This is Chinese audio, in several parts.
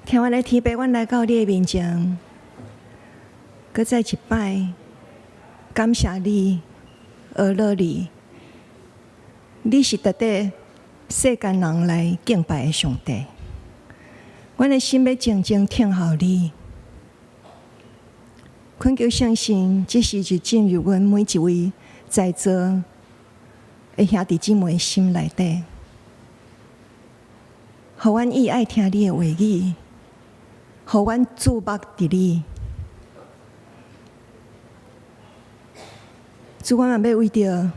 听我的天父，阮来到你的面前，搁再一摆感谢你、阿乐你。你是值得世间人来敬拜的上帝。阮的心要静静听候你，恳求圣神，这时就进入阮每一位在座的兄弟姊妹的心内底，互阮意爱听你的话语，互阮注目伫你。主，阮也要为着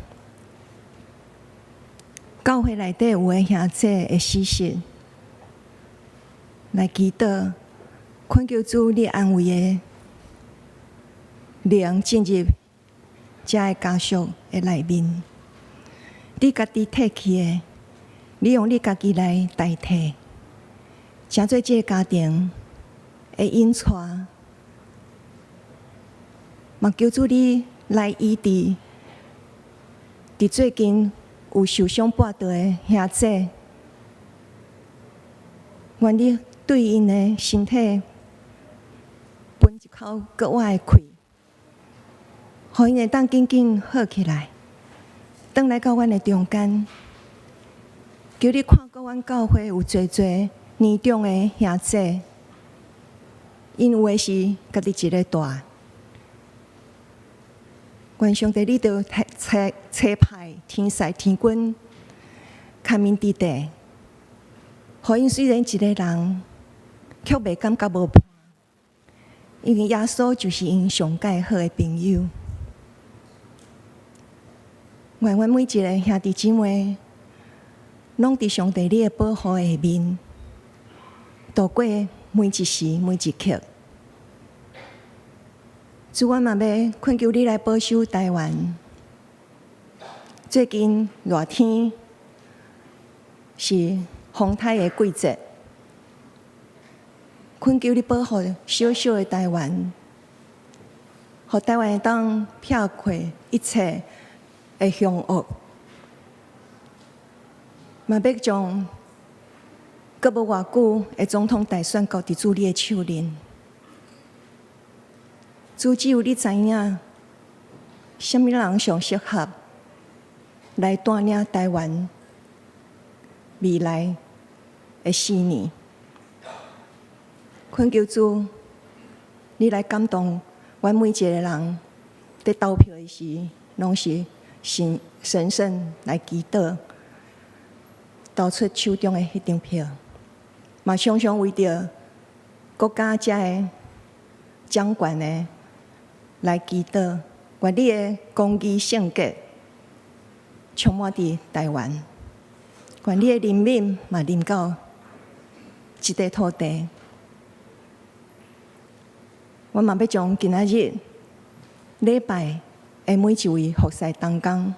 教会内底有诶兄姐的死讯来祈祷，恳求主你安慰的灵进入遮个家属的内面。你家己摕去的，你用你家己来代替，诚做这个家庭的引带，嘛求主你来医治，伫最近有受伤跋倒的兄姐，愿你对因的身体分一口割我的气，互因会当紧紧好起来，转来到阮的中间。求你看顾阮教会有侪侪年长的兄姐，因有的是家己一个大。愿上帝，你着差派天使天军开明伫地，互因虽然一个人，却袂感觉无伴，因为耶稣就是因上介好的朋友。愿阮每一个兄弟姊妹，拢伫上帝你的保护下面，度过每一时每一刻。主，阮嘛要恳求你来保守台湾。最近热天是风台的季节，恳求你保护小小的台湾，互台湾会当撇开一切的凶恶，嘛要将阁无偌久的总统大选交伫主你的手里。主，只有你知影，什么人上适合来带领台湾未来的4年。恳求主，你来感动阮每一个人，在投票的时，拢是神圣来祈祷，投出手中的迄张票，嘛常常为着国家遮的掌权的来祈祷，愿你的公义圣洁充满伫台湾，愿你的人民嘛临到这块土地。我嘛要将今仔日礼拜的每一位服侍同工，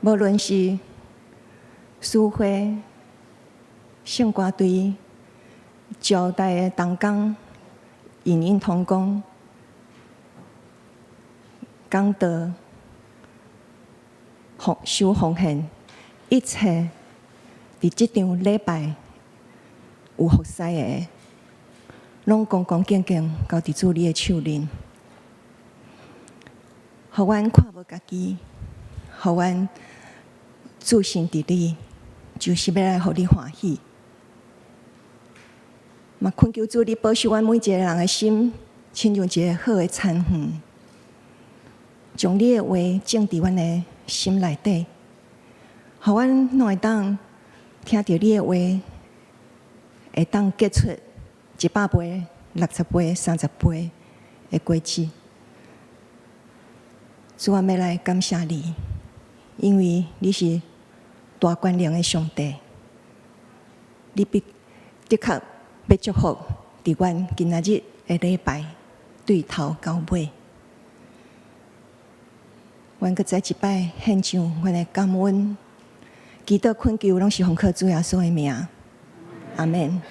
无论是司会、圣歌队、招待的同工、引引同工、讲道、修奉献，一切伫这场礼拜有服侍的，拢恭恭敬敬交伫主你的手里，互阮看无家己，互阮自信伫你，就是要来互你欢喜。嘛，恳求主你保守阮每一个人的心，亲像一个好的田园，将你的话种伫阮的心内底，互阮拢会当听到你的话，会当结出100倍、60倍、30倍的果子。主，我要来感谢你，因为你是大权能的上帝，你的确要祝福伫阮今仔日的礼拜对头到尾。阮搁再一摆献上阮的感恩，祈祷恳求拢是奉靠主耶稣的名，阿们。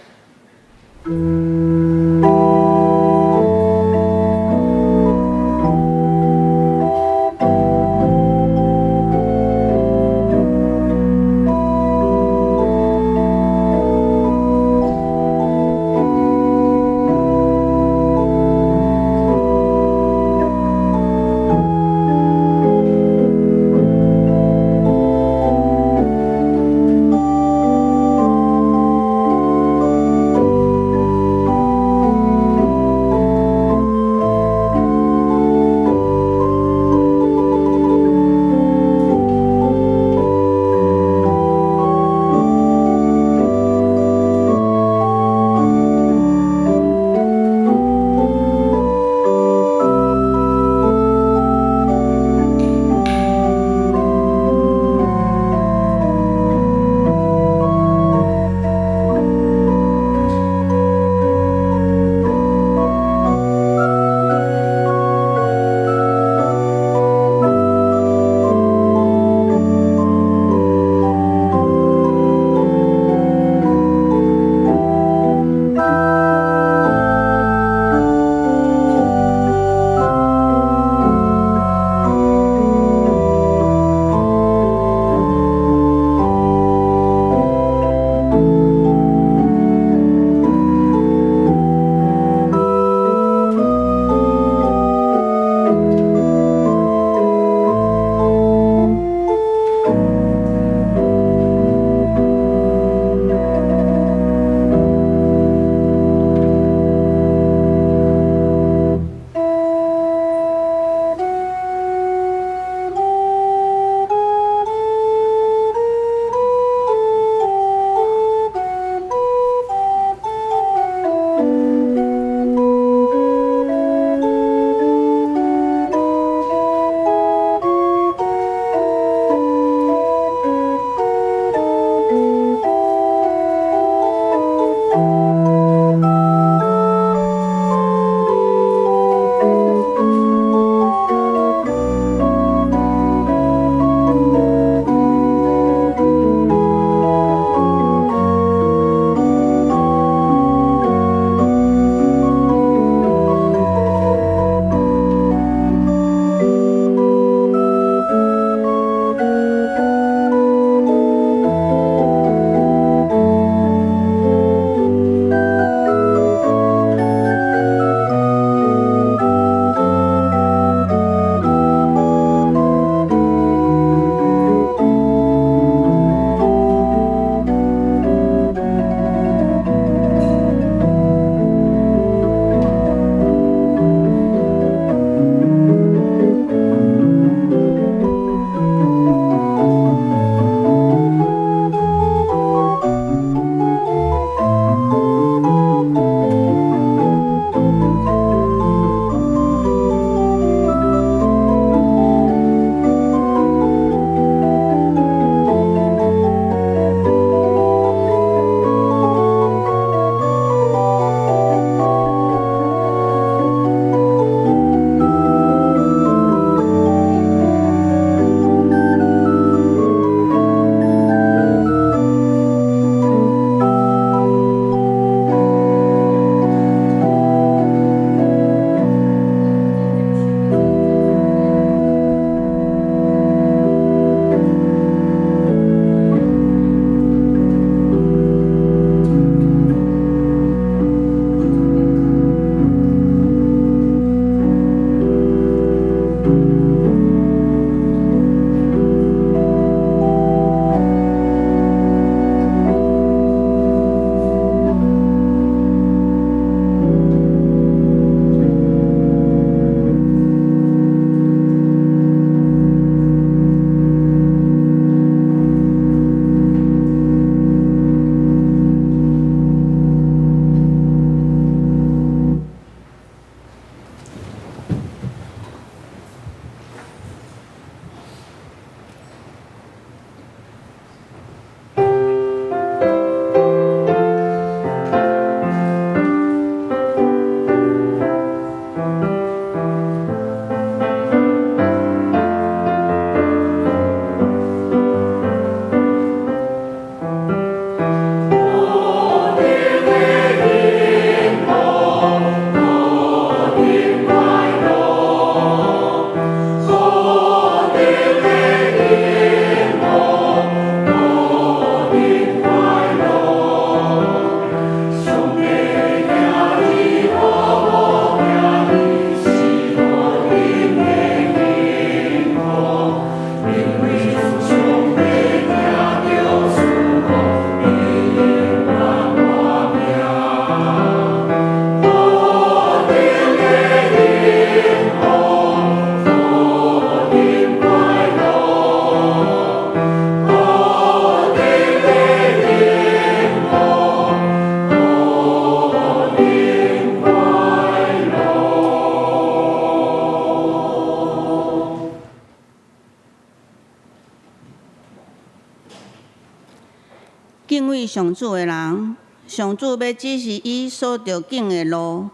敬畏上主的人，上主要指示伊所着行的路，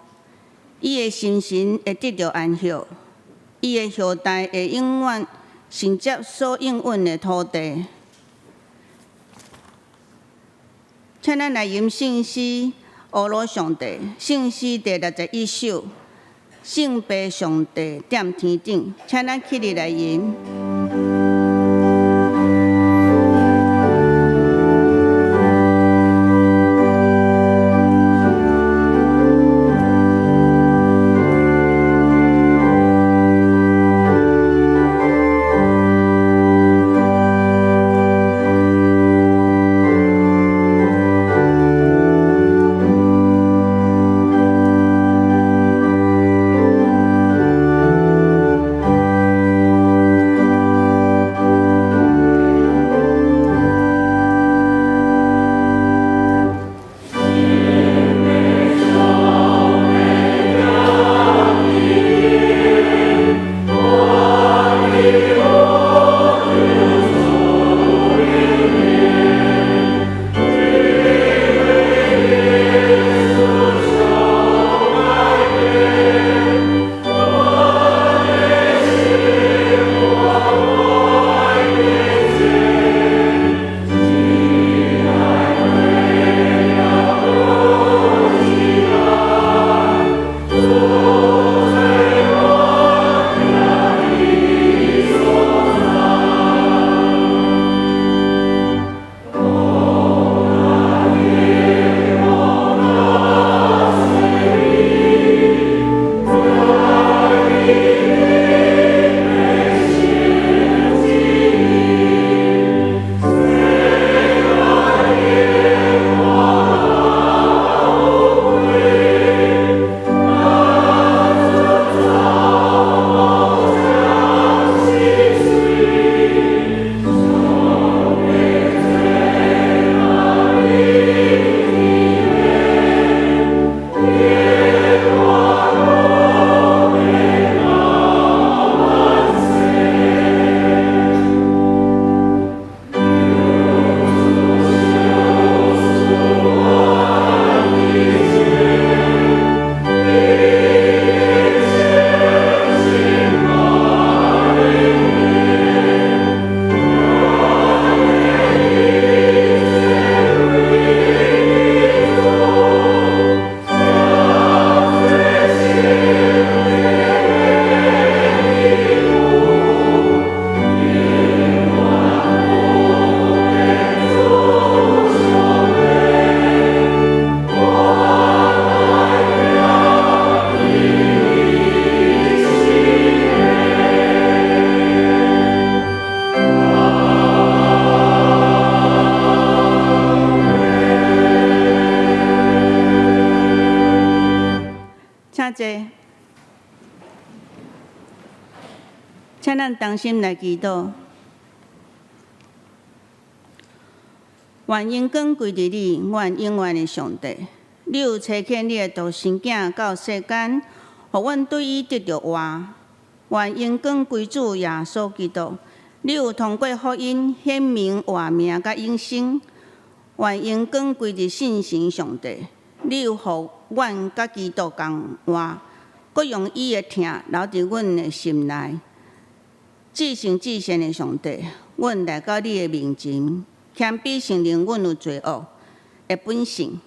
伊的心神会得到安息，伊的后代会永远承接所应允的土地。请咱来吟圣诗，阿罗上帝，圣诗第61首，圣父上帝踮天顶，请咱起立来吟。请咱同心来祈祷，愿因光归伫你，愿永远的上帝。你有差遣你的独生囝到世间，互阮对伊得着活。愿因光归主耶稣基督。你有通过福音显明活命甲永生。愿因光归伫圣神上帝。你有互阮甲基督共活，搁用伊的疼留伫阮的心内。至圣至善的上帝，阮来到你的面前，谦卑承认阮有罪恶的本性，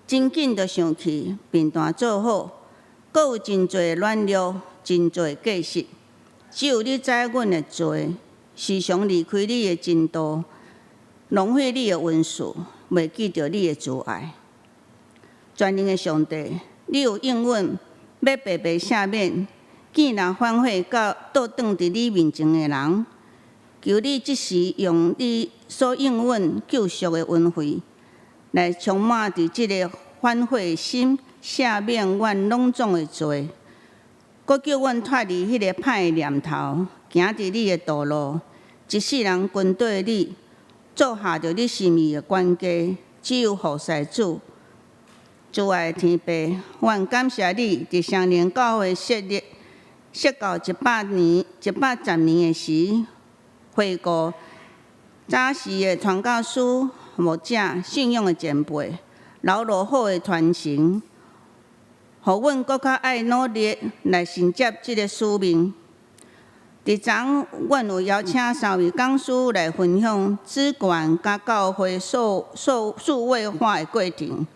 真紧就想起并断做好，阁有真侪软弱，真侪过失。只有你知阮的罪，时常离开你的真道，浪费你的恩赐，袂记着你的慈爱。全能的上帝，你有应允要白白赦免。既然反悔到倒转伫你面前的人，求你即时用你所应允救赎的恩惠，来充满伫即个反悔的心，赦免阮拢总的罪，阁叫阮脱离迄个歹的念头，行伫你的道路，一世人跟对你，做下着你心意的管家，只有服侍主。主爱的天父，阮感谢你伫双连教会设到110年的时，回顾早时的传教士牧者、信仰的前辈、老落好的传承，互阮搁较爱努力来承接即个使命。伫昨，阮有邀请3位讲师来分享资管甲教会数位化的过程，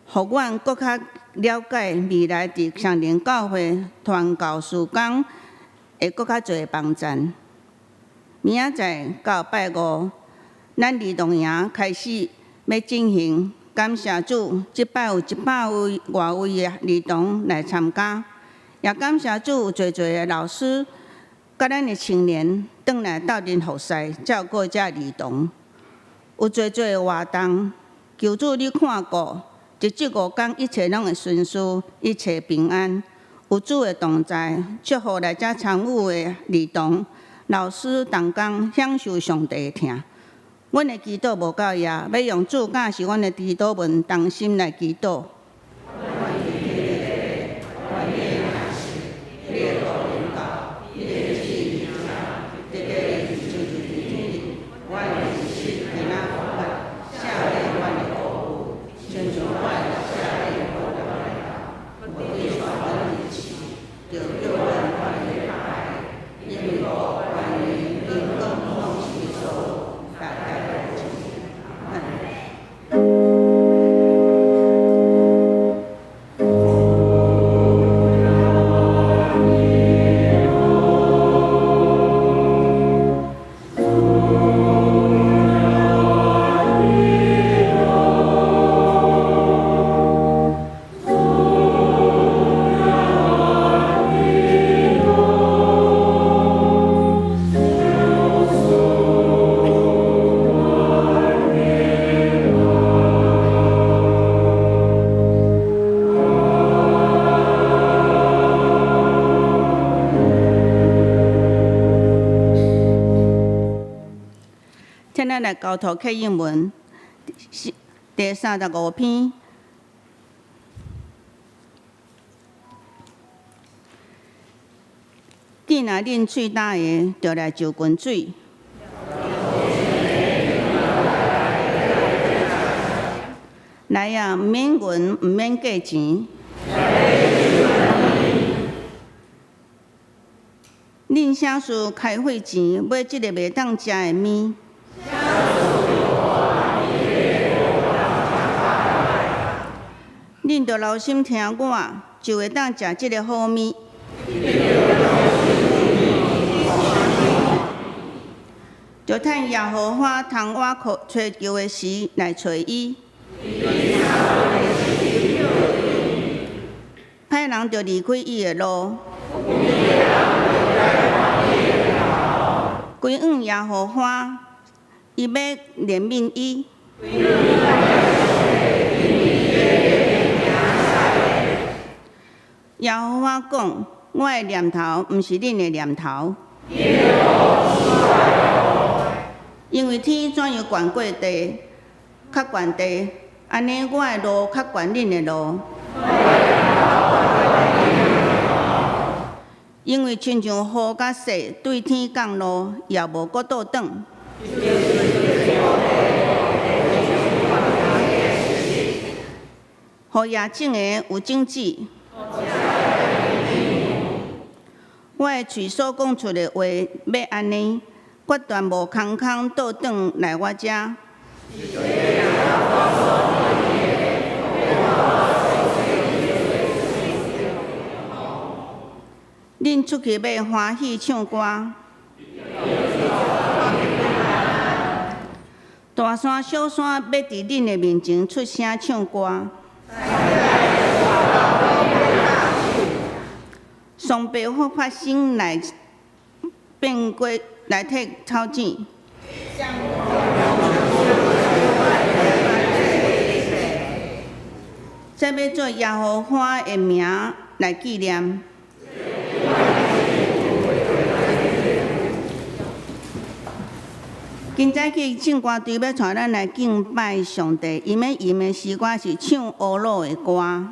互阮搁较了解未来伫上林教会传教事工会搁较侪帮助。明仔载到拜五，咱儿童营开始要进行，感谢主，即摆有100位外围的儿童来参加。也感谢主有侪的老师，甲咱的青年转来斗阵服侍，照顾遮儿童。有侪的活动，求主你看顾，即5天一切拢会顺遂，一切平安。有主的同在，祝福来遮参与的儿童、老师同工享受上帝的疼。阮的祈祷无到遐，要用主教是阮的祈祷文，同心来祈祷。请咱来交托客英文第35篇。既若恁喙焦的，就来就滚水。来啊，毋免银，毋免价钱。恁啥事开会钱买即个袂当食的面？恁着留心听我，就会当食即个好面。着趁耶和华通我找求的时来找伊。歹人着离开伊的路。归往耶和华，伊要怜悯伊。耶和华讲：我的念头毋是恁的念头，因为天怎样悬过地，较悬地，安尼我的路较悬恁的路。因为亲像雨甲雪对天降落，也无搁倒转。互野种的有种子。我的喙所讲出的话，要安尼，决断无空空倒转来我遮。恁出去要欢喜唱歌，大山小山要伫恁的面前出声唱歌。上辈发心来变过来摕草钱。再要做耶和华的名来纪念。今早起唱歌队要带咱来敬拜上帝，伊要吟的诗歌是唱乌鲁的歌。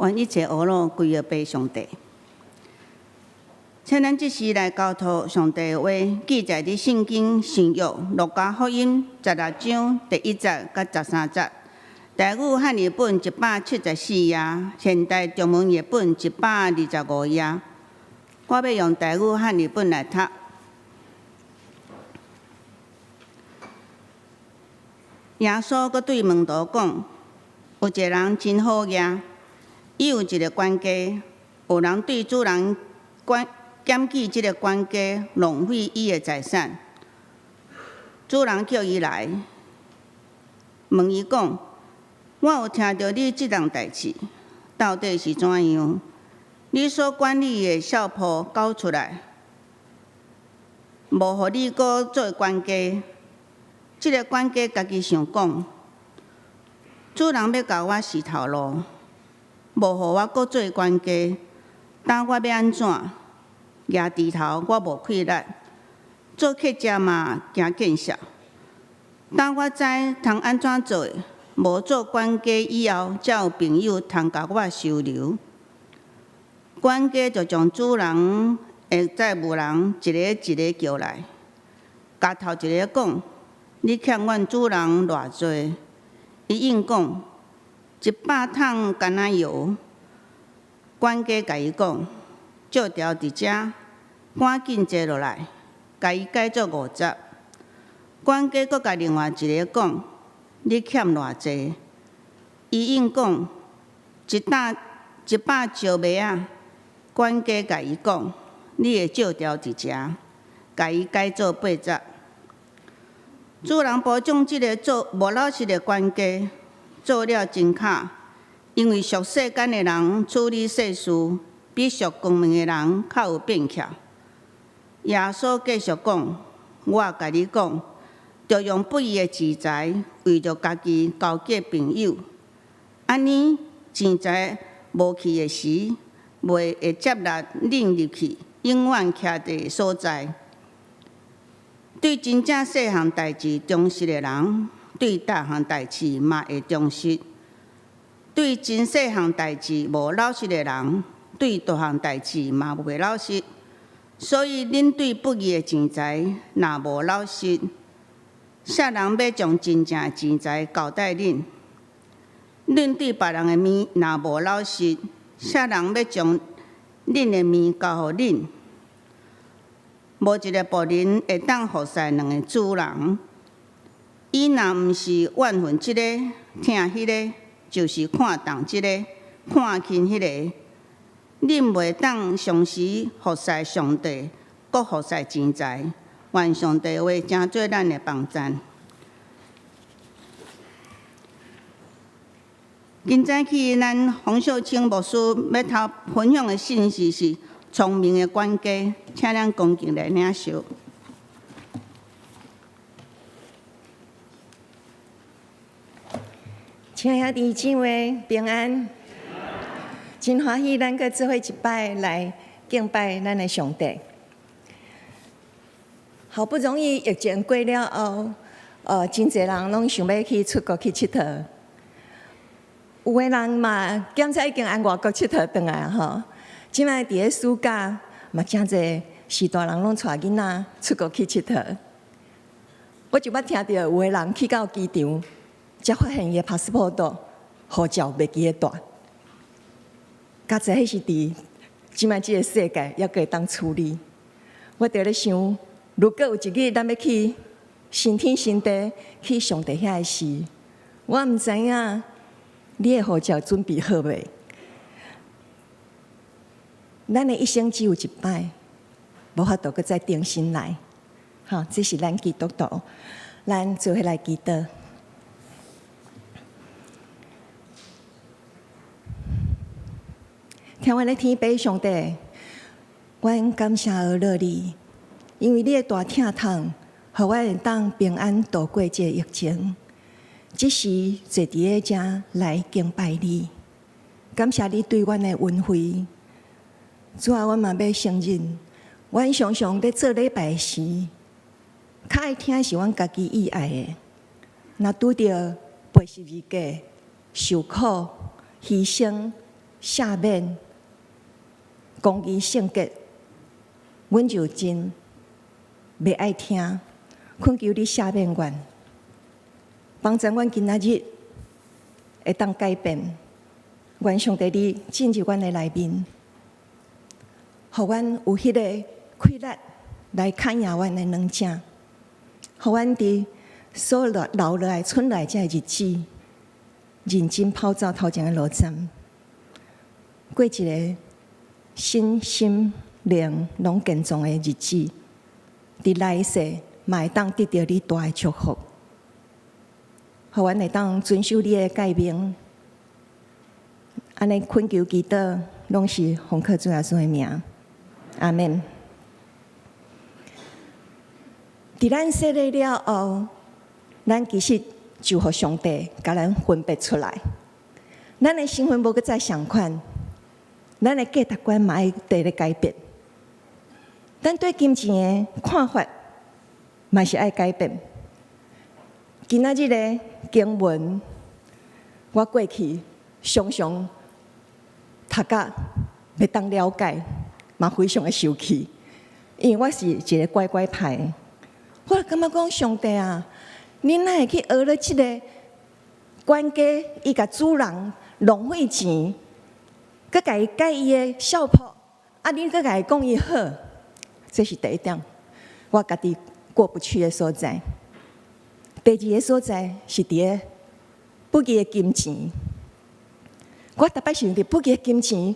愿一切恶路归而归上帝。请咱即时来交托上帝的话，记载伫圣经新约路加福音16章第1节到13节，台语汉语本174页，现代中文译本125页。我要用台语汉语本来读。耶稣阁对门徒讲：有一个人真好业，伊有一个管家，有人对主人检举即个管家浪费伊的财产。主人叫伊来，问伊讲：我有听到你即档代志，到底是怎样？你所管理的小铺交出来，无互你阁做管家。即个管家家己想讲，主人要甲我死头路，无互我阁做管家，当我要安怎？举低头我无气力，做客者嘛惊见笑。当我知通安怎做，无做管家以后，才有朋友通甲我收留。管家就将主人的债务人一个一个叫来，甲头一个讲。你欠阮主人偌济？伊应讲100桶橄榄油。管家甲伊讲，借条伫遮，赶紧坐落来，甲伊改做50。管家阁甲另外一个讲，你欠偌济？伊应讲100石麦啊。管家甲伊讲，你的借条伫遮，甲伊改做80。主人保障即个做无老实的管家做了真巧，因为俗世间的人处理世事，比俗光明的人较有变巧。耶稣继续讲：我甲你讲，着用不义的钱财为着家己交结朋友，安尼钱财无去的时，袂会接纳恁入去，永远徛伫所在。对真正细项代志忠实的人，对大项代志嘛会忠实；对真细项代志无老实的人，对大项代志嘛袂老实。所以，恁对不义的钱财若无老实，啥人要将真正的钱财交代恁？恁对别人的面若无老实，啥人要将恁的面交互恁？无一个仆人会当服侍两个主人，伊若毋是怨恨即个，听迄个，就是看重即个，看轻迄个。恁袂当同时服侍上帝，搁服侍钱财。愿上帝话成做咱的帮助。今早起，咱洪秀清牧师要头分享的信息是聪明的管家，请咱恭敬来领受。亲爱的姊妹平安，真欢喜咱个做伙一摆来敬拜咱的上帝。好不容易疫情过了后，真侪人拢想要去出国去佚佗。有个人嘛，检查已经按外国佚佗转来吼。即摆伫咧暑假嘛，真侪是大人拢带囡仔出国去佚佗。我就捌听到有个人去到机场，才发现伊的 passport 护照袂记得带。加在迄是伫即摆即个世界还可以当处理。我伫咧想，如果有一日咱要去新天新地去上帝遐个时，我毋知影你的护照准备好未？咱的一生只有一摆，无法度搁再重新来。好，这是咱基督徒，咱做伙来祈祷。听阮的天父上帝，阮感谢而乐你，因为你的大疼痛，互阮会当平安度过这疫情。即时坐伫咧遮来敬拜你，感谢你对阮的恩惠。主啊，阮嘛要承认，阮常常伫做礼拜时，较爱听是阮家己意爱的。若拄着背十字架、受苦、牺牲、赦免、公义圣洁，阮就真袂爱听。恳求你赦免阮，帮助阮今仔日会当改变。愿上帝你进入阮的内面，互阮有迄个气力来抗赢阮的软症，互阮伫所留落来、剩来这日子，认真跑走头前的路站，过一个身心灵拢健壮的日子，伫来世嘛会当得到你大的祝福，互阮会当遵守你的诫命。安尼恳求祈祷，拢是奉靠主耶稣的名，阿门。伫咱洗礼了后，咱其实就互上帝甲咱分别出来，咱的身份无搁再相款，咱的价值观嘛爱得咧改变，咱对金钱的看法嘛是爱改变。今仔日的经文，我过去常常读甲袂当了解，嘛非常的生气，因为我是一个乖乖牌。我感觉讲上帝啊，你哪会去学了即个管家，伊甲主人浪费钱，佮甲伊改伊的笑谱，啊，你佮甲伊讲伊好，这是第一点，我家己过不去的所在。第二个所在是伫咧不义的金钱。我逐摆想着不义的金钱，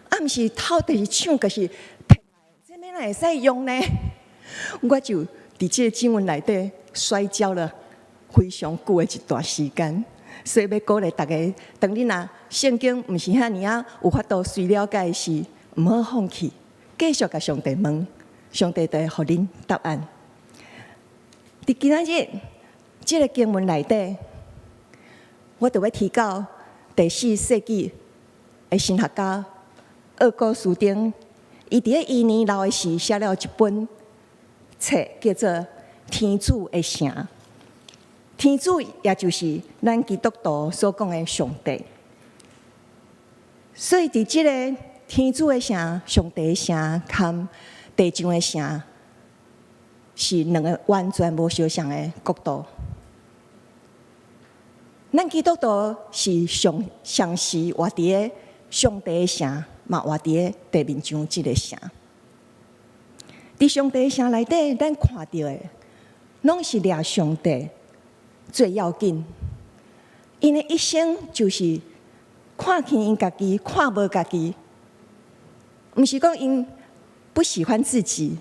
啊，毋是偷，就是抢，就是骗来，这要哪会使用呢？我就伫即个经文内底摔跤了非常久的一段时间，所以要鼓励大家，当你若圣经毋是遐尔啊有法度随了解时，毋好放弃，继续甲上帝问，上帝就会互恁答案。伫今仔日即个经文内底，我就要提到第4世纪的神学家厄古斯丁，伊伫咧伊年老的时写了一本册，叫做《天主的城》。天主也就是咱基督徒所讲的上帝。所以伫即个天主的城、上帝的城，含地上的城，是两个完全无相像的国度。咱基督徒是上时活伫咧上帝的城，嘛活伫咧地面上即个城。伫上帝的城内底，咱看到的拢是掠上帝最要紧。因的一生就是看轻因家己，看无家己，毋是讲因不喜欢自己、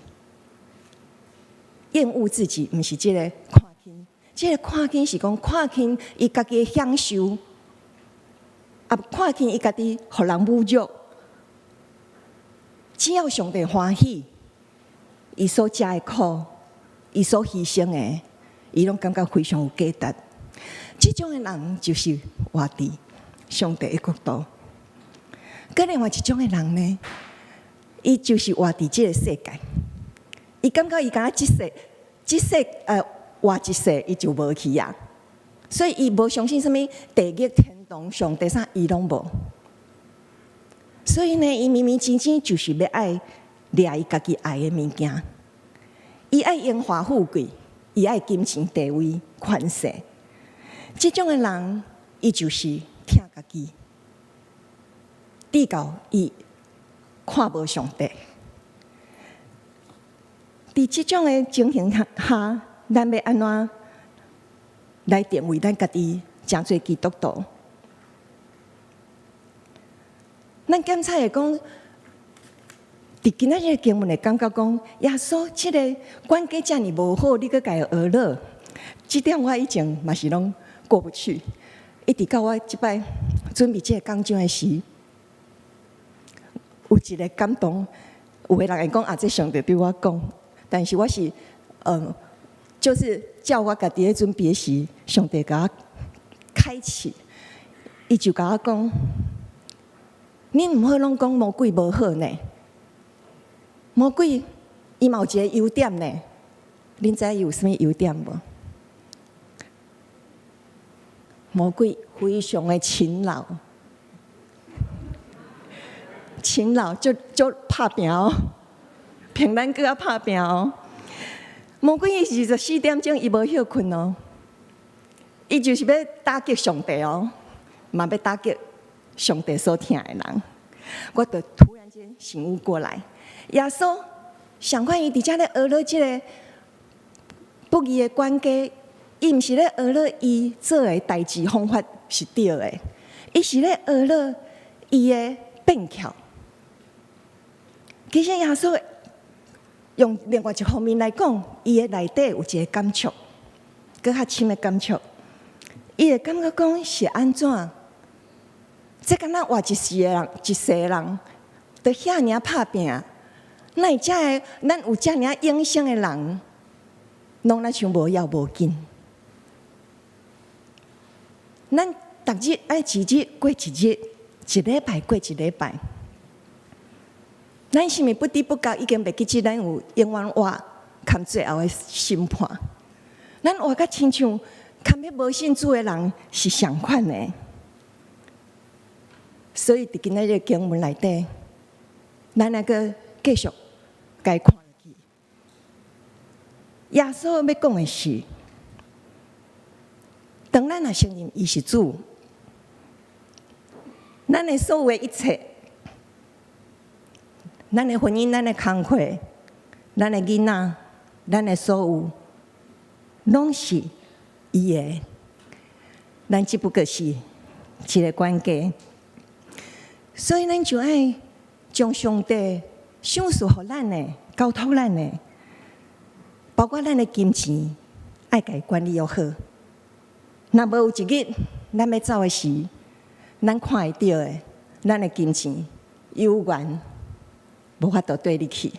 厌恶自己，毋是即个看轻。即个看轻是讲看轻伊家己的享受，啊，看轻伊家己互人侮辱。只要上帝欢喜，伊所食的苦，伊所牺牲的，伊拢感觉非常有价值。这种的人就是活伫上帝的国度。搁另外一种的人呢，伊就是活伫这个世界，伊感觉伊敢若即世活一世，伊就无去啊。所以伊无相信什么地狱、天堂、上帝啥，伊拢无。所以呢，伊明明真正就是要爱掠伊家己爱的物件，伊爱荣华富贵，伊爱金钱、地位、权势。这种的人，伊就是听家己，直到伊看无上帝。伫这种的情形下，咱要安怎来定位咱家己真做基督徒？咱检查会讲，伫今仔日经文会感觉讲，耶稣这个管家遮尔无好，你阁家己讹乐，这点我以前嘛是拢过不去。一直到我即摆准备这个讲章的时，有一个感动，有个人会讲啊，这上帝对我讲，但是我是就是叫我家己咧准备的时，上帝甲我开启，伊就甲我讲。你毋好拢讲魔鬼无好呢？魔鬼伊嘛有一个优点呢。恁知伊有啥物优点无？魔鬼非常的勤劳，勤劳就拍拼哦，平咱搁较拍拼哦。魔鬼伊24点钟伊无休困哦，伊就是要打击上帝哦，嘛要打击。上帝所听的人，我就突然间醒悟过来，耶稣想看伊伫遮咧讹了即个不义的管家，伊毋是咧讹了伊做的代志方法是对的，伊是咧讹了伊的变巧。其实耶稣用另外一方面来讲，伊的内底有一个感触，搁较深的感触，伊会感觉讲是安怎？这敢若活一世的人，都遐尔拍拼，哪会遮个咱有遮尔影响的人，拢那像无要无紧。咱逐日爱一日过一日，一礼拜过一礼拜。咱是毋是不知不觉已经袂记起咱有永远活看最后的审判？咱活甲亲像看要无信主的人是相款的。所以伫今仔日经文内底，咱那个继续该看落去。耶稣要讲的是，当咱若承认伊是主，咱的所有的一切，咱的婚姻、咱的工课、咱的囡仔、咱的所有，拢是伊的。咱只不过是一个管家。所以，咱就爱将上帝赏赐予咱的、交托咱的，包括咱的金钱，爱家管理又好。若无有一日咱要走的时，咱看会到的，咱的金钱有缘无法度对你去，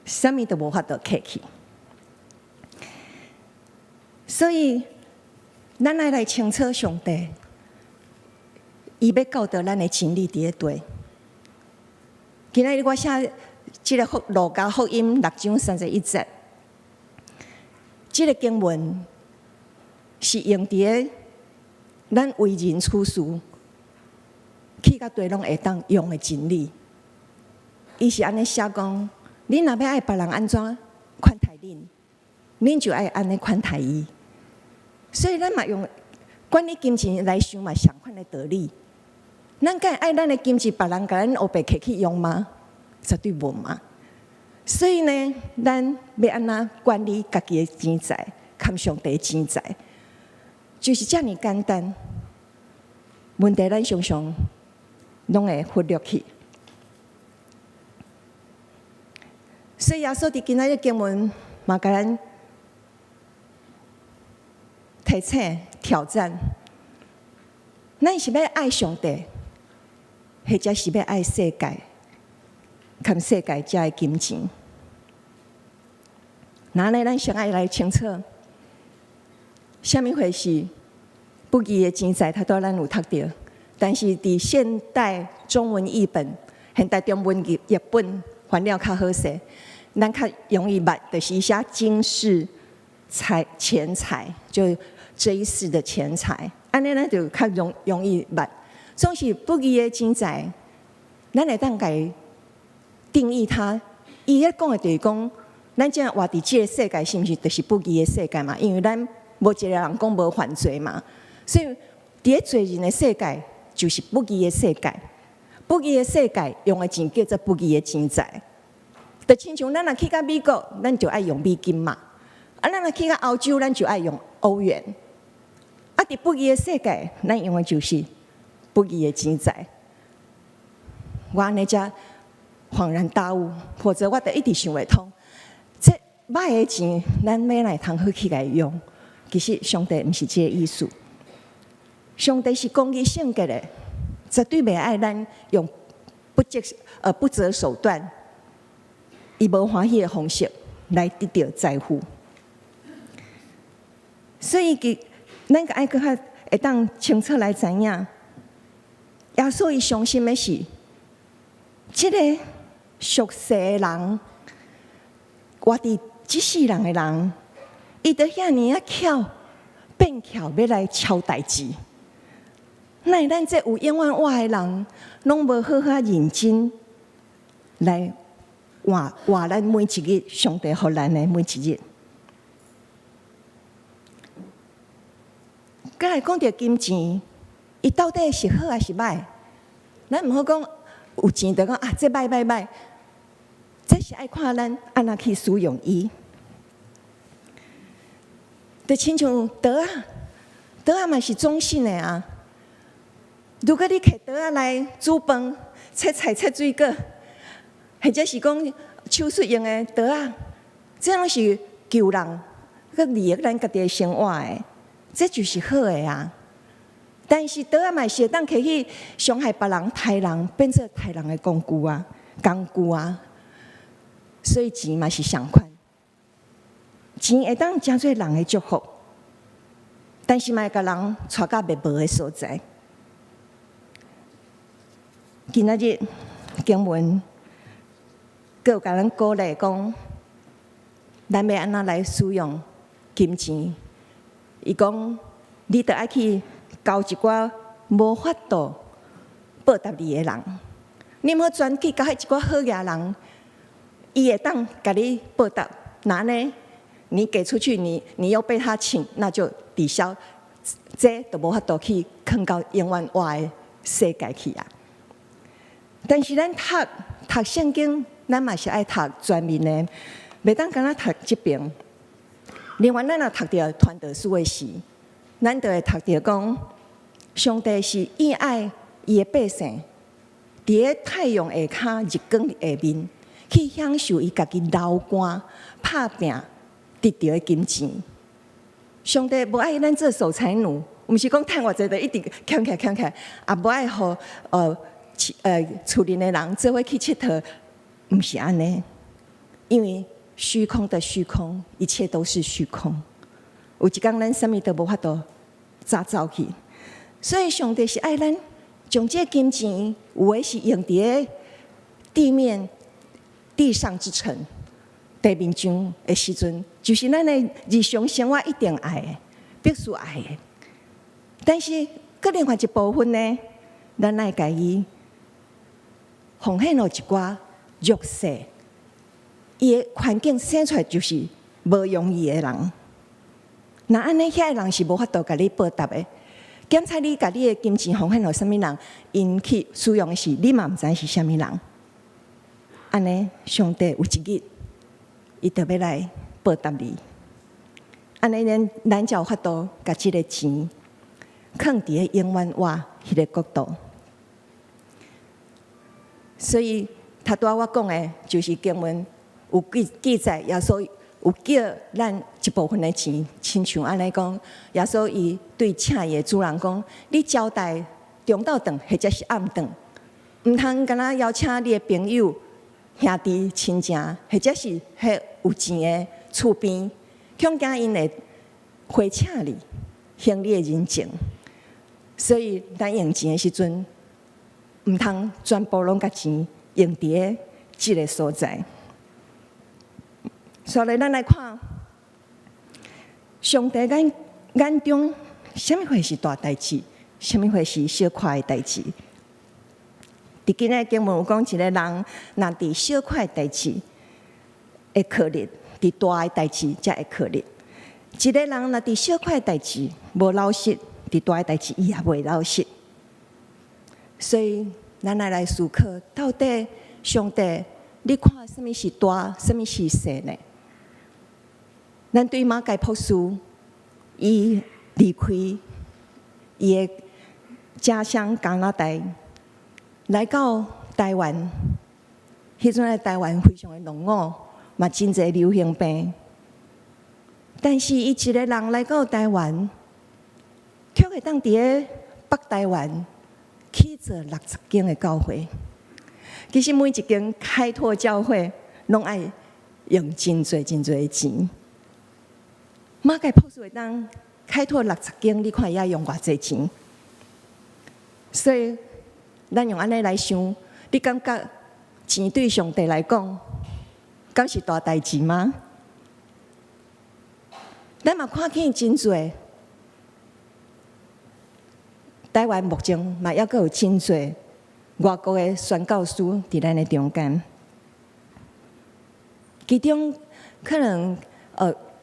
啥物都无法度客去。所以，咱爱来清楚上帝。伊要教导咱的真理伫咧对。今仔日我写即个路加福音6章31节，即个经文是用伫咧咱为人处事去到对拢会当用的真理。伊是安尼写讲：恁若要爱别人安怎款待恁，恁就爱安尼款待伊。所以咱嘛用管理金钱来想嘛，相款的道理。咱敢爱咱的金钱，别人甲咱黑白摕去用吗？绝对无嘛。所以呢，咱要安怎管理家己的钱财，看上帝的钱财，就是遮尔简单。问题咱常常拢会忽略去。所以耶稣伫今仔日经文嘛，甲咱提醒挑战，咱是要爱上帝。或者是要爱世界，看世界遮的金钱。那呢，咱先爱来清楚，什么回事？不义的钱财，它都咱有读到，但是伫现代中文译本、现代中文译本翻了较好势，咱较容易捌，就是写金世钱财，就这一世的钱财，安尼咱就较容易捌。总是不义的钱财，咱会当家定义它。伊咧讲的就是讲，咱即活伫即个世界，是毋是就是不义的世界嘛？因为咱无一个人讲无犯罪嘛，所以伫咧罪人的世界，就是不义的世界。不义的世界用的钱叫做不义的钱财。就亲像咱若去到美国，咱就爱用美金嘛；啊，咱若去到欧洲，咱就爱用欧元。啊，伫不义的世界，咱用的就是不义的钱财。我安尼才恍然大悟，否则我就一直想袂通。这歹的钱，咱要来通好起来用。其实上帝毋是这个意思，上帝是公义性格的，绝对袂爱咱用不择手段。伊无欢喜的方式来得到财富，所以咱个爱搁较会当清楚来知影，耶稣伊相信的是，即个俗世的人，活伫即世人的人，伊都遐尼啊巧，变巧要来抄代志。那咱这有永远活的人，拢无好好认真来。活咱每一日，上帝予咱的每一日。刚才讲到金钱，伊到底是好还是歹？咱毋好讲有钱就讲啊，这歹，这是爱看咱安怎去使用伊。就亲像刀啊嘛是中性的啊。如果你摕刀啊来煮饭、切菜、切水果。或者是讲手术用的刀啊，这拢是救人，佮利益咱家己的生活的，这就是好的啊。但是刀啊，嘛是会当摕去伤害别人、害人，变做害人的工具啊。所以钱嘛是相款，钱会当成做人的祝福，但是嘛会甲人带到袂无的所在。今仔日经文。佮有甲咱鼓励讲，咱要安怎来使用金钱？伊讲，你得爱去交一寡无法度报答你的人，你莫专去交迄一寡好嘢人，伊会当甲你报答。那呢，你给出去，你又被他请，那就抵消，这都无法度去放到永远活的世界去啊。但是咱读圣经。咱嘛是爱读全面的，袂当干那读即边。另外，咱若读到传道书的时，咱就会读到讲，上帝是伊爱伊的百姓，伫咧太阳下骹、日光下面，去享受伊家己流汗、拍拼得到的金钱。上帝无爱咱做守财奴，毋是讲趁偌济就一直欠起，也无爱互厝里的人做伙去佚佗。毋是安尼，因为虚空的虚空，一切都是虚空。有一天咱什么都无法度早走去，所以上帝是爱咱将这金钱，有的是用伫地上之尘、地面上的时阵，就是咱的日常生活一定爱的，必须爱的。但是，搁另外一部分呢，咱爱家己奉献了一寡。弱势，伊的环境生出来就是无容易的人。那安尼遐人是无法度甲你报答的。检查你甲你的金钱奉献予什么人，因去使用的是你嘛毋知是什么人。安尼上帝有一日，伊就要来报答你。安尼咱才有法度甲即个钱放伫咧永远活迄个国度。所以。他拄仔我讲的，就是经文有记载，耶稣有叫咱一部分的钱，亲像安尼讲，耶稣伊对请伊的主人讲：你招待中昼顿或者是暗顿，毋通干那邀请你的朋友、兄弟、亲情，或者是迄有钱的厝边，恐惊因会回请你，行你的人情。所以咱用钱的时阵，毋通全部拢甲钱。用伫咧即个所在，所以咱来看，上帝眼中，什么会是大代志，什么会是小块的代志？伫今日经文有讲，一个人若伫小块代志会可怜，伫大诶代志才会确立。一个人若伫小块代志无老实，伫大诶代志伊也袂老实。所以，咱来思考，到底上帝，你看什么是大，什么是小呢？咱对马盖博士，伊离开伊诶家乡加拿大，来到台湾，迄阵诶台湾非常诶落伍，嘛真侪流行病。但是伊一个人来到台湾，却会当伫咧北台湾起做60间诶教会。其实每一间开拓教会，拢爱用真侪诶钱。马盖博士会当开拓60间，你看伊要用偌济钱？所以，咱用安尼来想，你感觉钱对上帝来讲，敢是大代志吗？咱嘛看见真侪，台湾目前嘛还阁有真侪外国的宣教师伫咱的中间，其中可能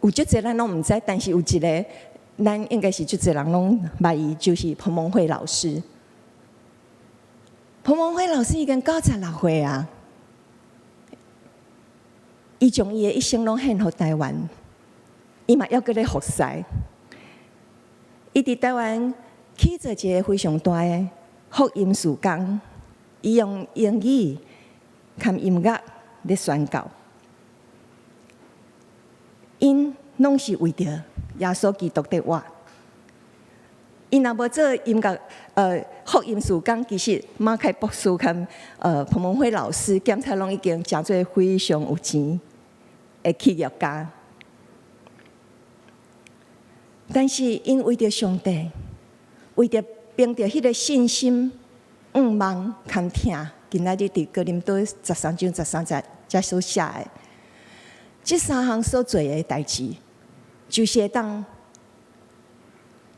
有足侪咱拢毋知，但是有一个咱应该是足侪人拢捌伊，就是彭蒙惠老师。彭蒙惠老师已经96岁啊，伊将伊的一生拢献互台湾，伊嘛还阁咧服侍。伊伫台湾起做一个非常大的福音事工，伊用英语含音乐咧宣教，因拢是为着耶稣基督的活。伊若无做音乐福音事工，其实马凯博士跟彭蒙惠老师检查拢已经诚做非常有钱的企业家。但是因为着上帝，为着凭着迄个信心、望跟听，今仔日伫哥林多13章13节才所写的，这3项所做的代志，就是会当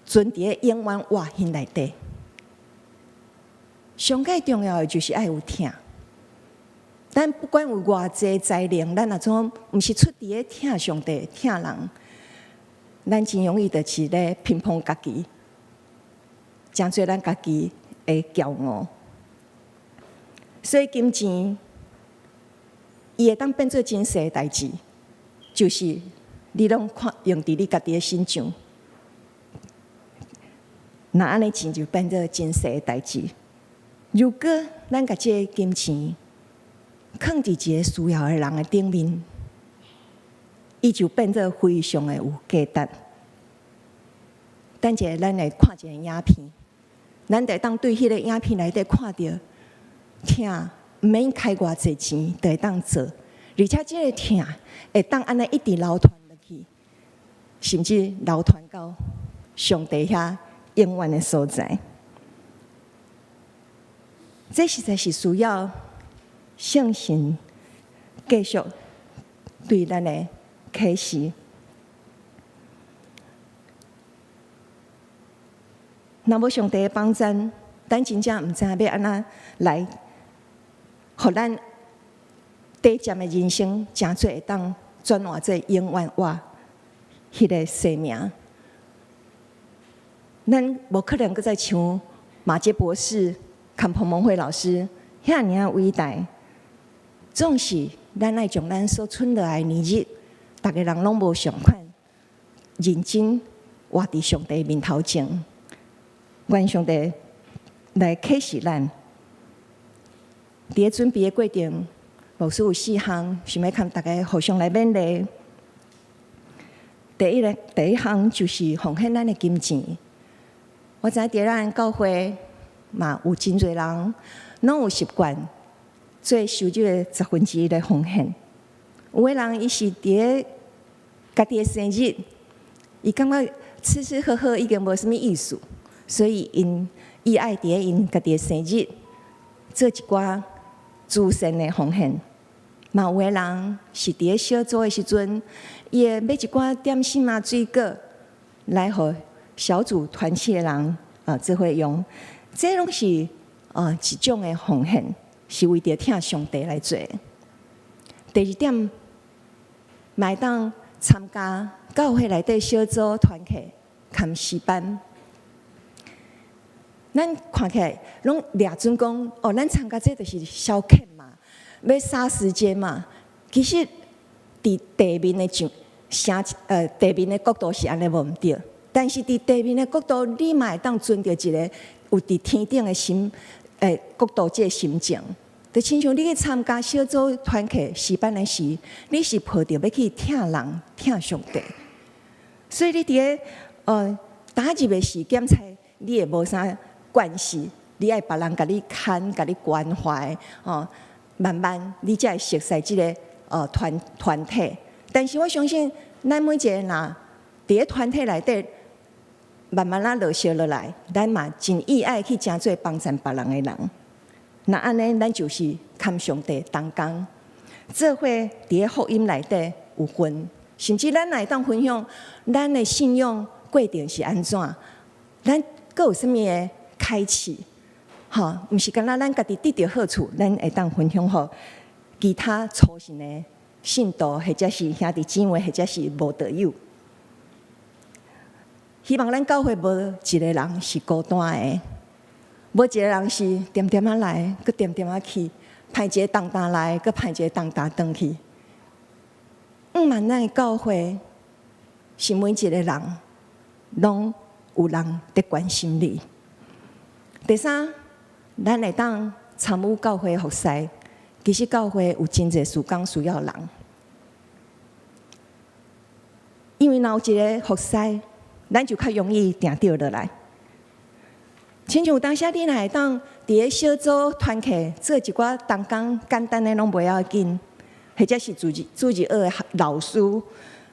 存伫咧永远活现内底。上界重要的就是爱有听。咱不管有偌济才能，咱若总毋是出伫咧听上帝、听人，咱真容易就是咧评判家己，诚侪咱家己会骄傲。所以金钱，伊会当变做真实的代志，就是你拢看用伫你家己的身上。那安尼钱就变做真实的代志。如果咱甲这个金钱放伫一个需要的人的顶面，伊就变做非常的有价值。等者咱来看一个影片，咱得当对迄个影片内底看到，听毋免开偌济钱，就会当做，而且这个听会当安尼一直流传落去，甚至流传到上帝遐永远的所在。这实在是需要圣神继续对咱的启示。若无上帝的帮助，咱真正毋知影要安怎来，互咱短暂的人生，诚侪会当转换做永远活迄个生命。咱无可能搁再像马杰博士、跟彭蒙惠老师遐尔啊伟大，总是咱爱将咱所剩落来的年日，逐个人拢无相款，认真活伫上帝面头前，愿上帝来启示咱。伫咧准备的过程，牧师有4项，想要跟大家互相来勉励。第一项就是奉献咱的金钱。我知伫咱教会嘛有真侪人，拢有习惯做收入的1/10的奉献。有个人伊是伫咧家己的生日，伊感觉吃吃喝喝已经无啥物意思，所以伊爱伫咧因家己的生日做一寡慈善的奉献。嘛有个人是伫咧小组的时阵，伊会买一寡点心啊、水果来互小组团契的人做伙用，这拢是一种的奉献，是为着听上帝来做。第二点，嘛会当参加教会内底小组团契、看诗班。咱看起来拢掠准讲，哦，咱参加这就是消遣嘛，要杀时间嘛。其实，伫地面的地面的角度是安尼无毋对，但是伫地面的角度，你嘛会当存着一个有伫天顶的角度，这个心情。就亲像你去参加小组团契、诗班的时，你是抱着要去疼人、疼上帝，所以你伫个打入的时检查，你会无啥关系，你爱别人甲你看、甲你关怀，慢慢你才会熟悉这个团体。但是我相信，咱每一个人伫个团体内底，慢慢落实落来，咱嘛真意爱去诚做帮助别人的人。那安尼，咱就是堪上帝同工，做伙伫个福音内底有份，甚至咱来当分享咱的信仰过程是安怎，咱阁有啥物个开启，毋是干那咱家己得到好处，咱会当分享互其他初信的信徒，或者是兄弟姊妹，或者是无道友。希望咱教会无一个人是孤单的，无一个人是点点啊来，佮点点啊去，歹一个重担来，佮歹一个重担转去。咱的教会是每一个人拢有人伫关心你。第三，咱会当参与教会服侍，其实教会有真侪事工需要人，因为若有一个服侍，咱就较容易定着落来。亲像有当时你若会当伫个小组团契做一寡同工简单的拢袂要紧，或者是主日学的老师、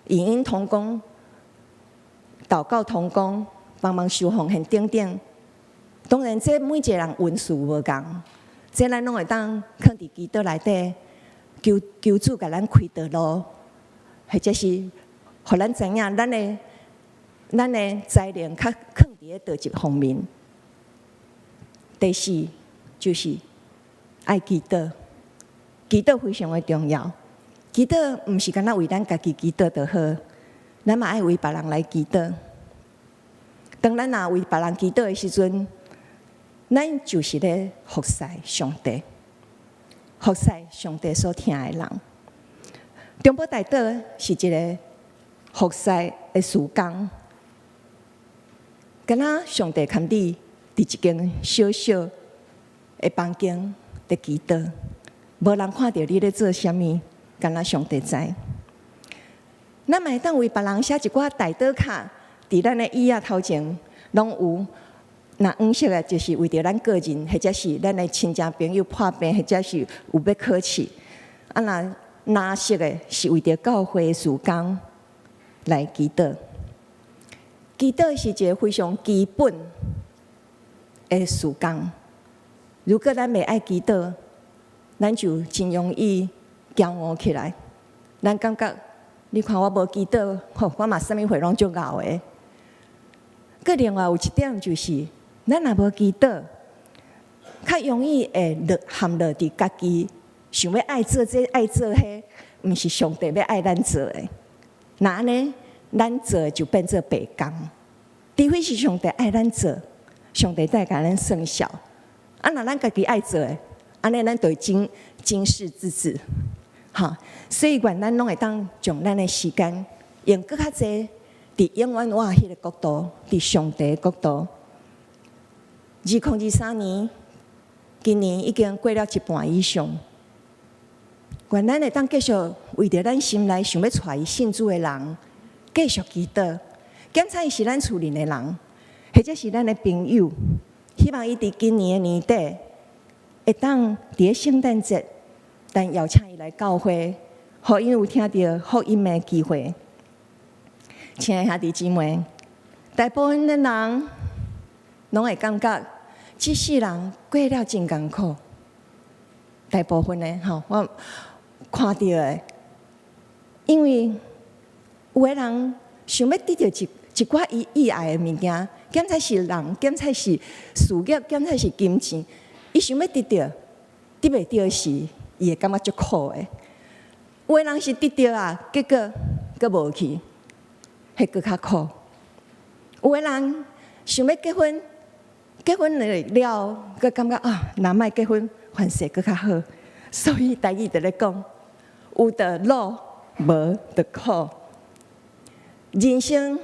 影音同工、祷告同工、帮忙收奉献等等。当然，这每一个人运势无共，这咱拢会当放伫基督内底，求主甲咱开道路，或者是互咱知影咱的才能较放伫倒一方面。第四就是爱基督，基督非常的重要。基督毋是干那为咱家己基督就好，咱嘛爱为别人来基督。当咱若为别人基督的时阵，咱就是咧服侍上帝，服侍上帝所听的人。中保大道是一个服侍的事工，敢若上帝牵你伫一间小小的房间伫祈祷，无人看到你咧做啥物，敢若上帝知。咱嘛会当为别人写一寡大祷卡，伫咱的椅仔头前拢有。那黄色的，就是为着咱个人，或者是咱的亲戚朋友破病，或者是有要考试。那蓝色的，是为着教会的事工来祈祷。祈祷是一个非常基本的事工。如果咱袂爱祈祷，咱就真容易骄傲起来。咱感觉，你看我无祈祷，我嘛啥物会拢足熬的。佮另外有一点就是，咱若无祈祷，较容易会陷落伫家己想要爱做这爱做迄，毋是上帝要爱咱做的。那安尼，咱做就变做白工。除非是上帝爱咱做，上帝才甲咱算数。若咱家己爱做的，安尼咱就经世之子。所以愿咱拢会当将咱的时间用更较济，伫永远活迄个角度，伫上帝的角度。2023年，今年已经过了一半以上。愿咱会当继续为着咱心内想要带伊信主的人，继续祈祷。检查伊是咱厝邻的人，或者是咱的朋友。希望伊伫今年的年底，会当伫个圣诞节，但邀请伊来教会，互因有听到福音的机会。亲爱兄弟姊妹，大部分的人拢会感觉，这世人过了真艰苦。大部分的我看到的，因为有的人想要得到一寡伊意爱的物件，检查是人，检查是事业，检查是金钱，伊想要得到，得袂到时，伊会感觉足苦的。有的人是得到啊，结果佫无去，迄佫较苦。有的人想要结婚，结婚了，佫感觉啊，若莫结婚，凡事佫较好。所以台语就咧讲，有的乐，无的苦。人生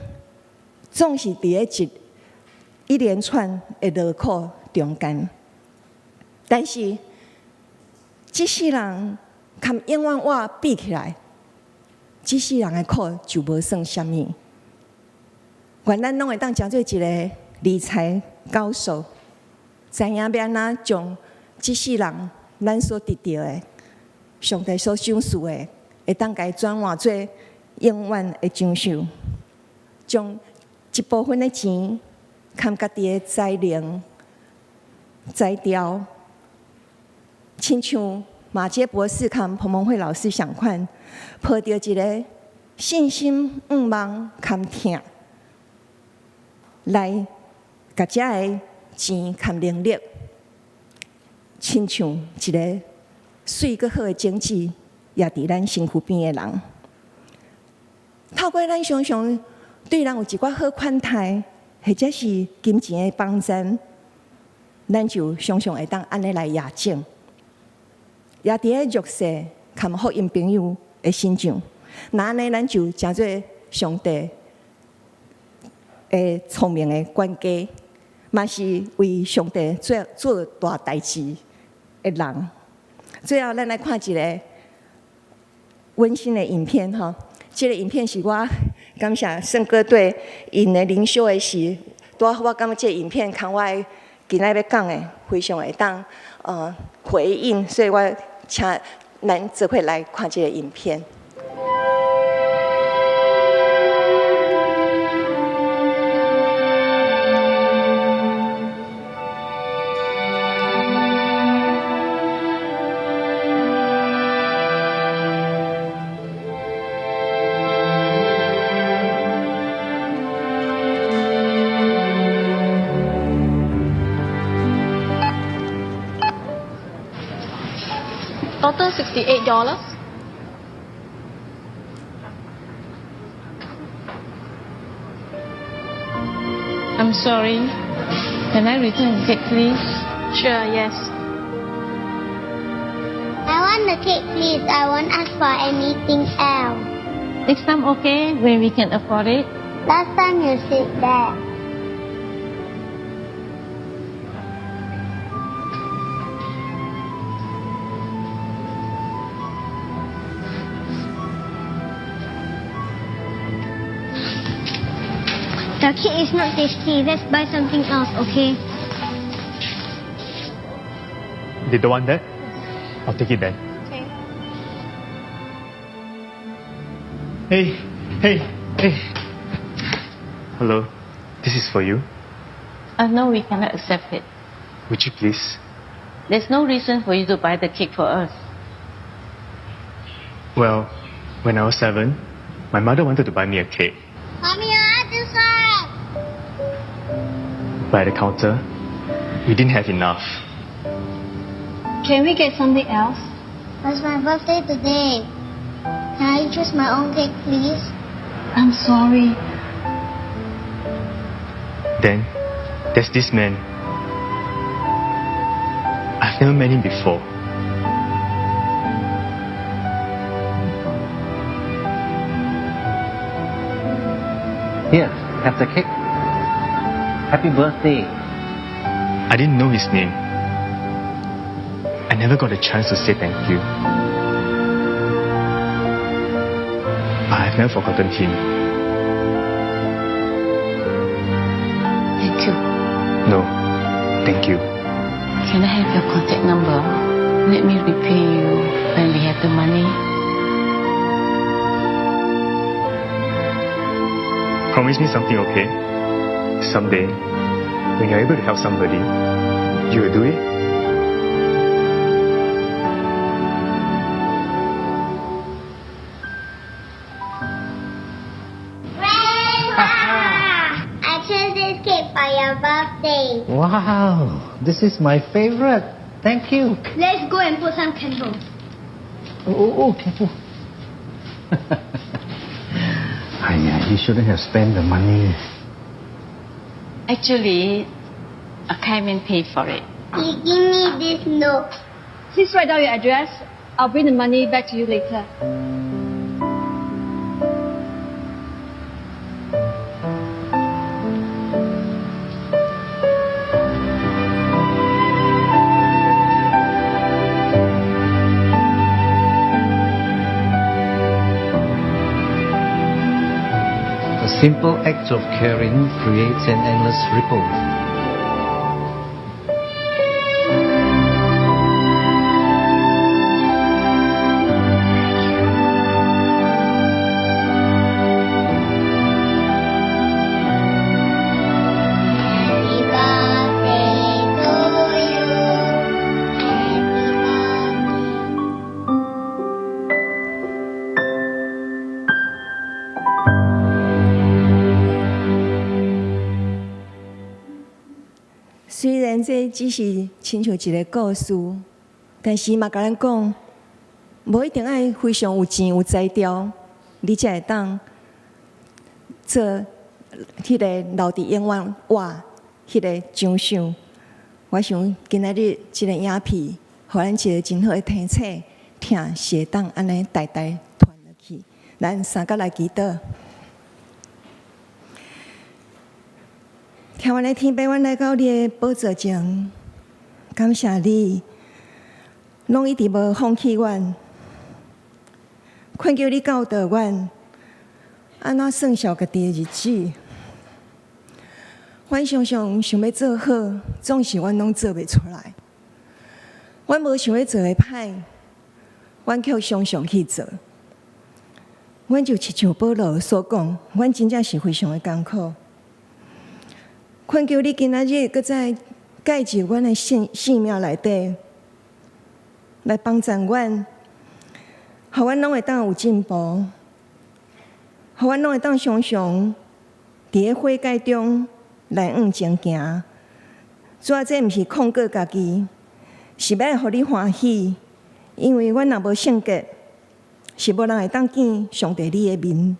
总是伫咧一连串的劳苦中间，但是这世人含永远我比起来，这世人的苦就无算啥物。愿咱拢会当成做一个理财高手，知影要安怎将这世人咱所得到的、上帝所赏赐的，会当家转换做永远的奖赏，将一部分的钱含家己的才能、才调，亲像马杰博士含彭蒙慧老师相款，抱着一个信心、愿望、含疼，来甲遮的钱含能力，亲像一个水阁好的种子，也伫咱身躯边的人。透过咱常常对人有一寡好款待，或者是金钱的帮衬，咱就常常会当安尼来验证，也伫咧弱势含福音朋友的身上。那安尼，咱就诚做上帝的聪明的管家，嘛是为上帝做大代志的人。最后，咱来看一个温馨的影片哈。这个影片是我感谢圣歌队因的灵修的时，我感觉这个影片跟我今仔要讲的非常会当回应，所以我请咱做伙来看这个影片。Total $68. I'm sorry. Can I return the cake, please? Sure, yes. I want the cake, please. I won't ask for anything else. Next time, okay, when we can afford it. Last time you said that. The cake is not tasty. Let's buy something else, okay? They don't want that? I'll take it then. Okay. Hey. Hello, this is for you. No, we cannot accept it. Would you please? There's no reason for you to buy the cake for us. Well, when I was 7, my mother wanted to buy me a cake. Mommy, I want to serve. But at the counter, we didn't have enough. Can we get something else? It's my birthday today. Can I choose my own cake, please? I'm sorry. Then, there's this man. I've never met him before. Here, have the cake. Happy birthday. I didn't know his name. I never got a chance to say thank you. But I've never forgotten him. Thank you. No, thank you. Can I have your contact number? Let me repay you when we have the money. Promise me something, okay? Someday, when you're able to help somebody, you will do it? I chose this cake for your birthday. Wow, this is my favorite. Thank you. Let's go and put some candles. Oh, careful. You shouldn't have spent the money. Actually, I came and paid for it. You give me this note. Please write down your address. I'll bring the money back to you later. A simple act of caring creates an endless ripple. Happy birthday to you. Happy birthday.虽然这只是亲像一个故事，但是嘛，甲咱讲，无一定爱非常有钱有才调，你才会当做迄个留伫永远活迄个奖赏。我想今仔日即个影片，互咱一个真好的提醒，听是会当安尼代代传落去。咱三个来祈祷。听阮的天父，阮来到你的宝座前，感谢你，拢一直无放弃阮，恳求你教导阮，安怎算小家己的日子。阮常常想要做好，总是阮拢做袂出来。阮无想要做的歹，阮却常常去做。阮就亲像保罗所讲，阮真正是非常的艰苦。恳求你今仔日搁再介入阮的性命内底，来帮助阮，互阮拢会当有进步，互阮拢会当常常伫咧悔改中来往前行。主啊，这毋是控告家己，是要互你欢喜，因为阮若无圣洁，是无人会当见上帝你的面。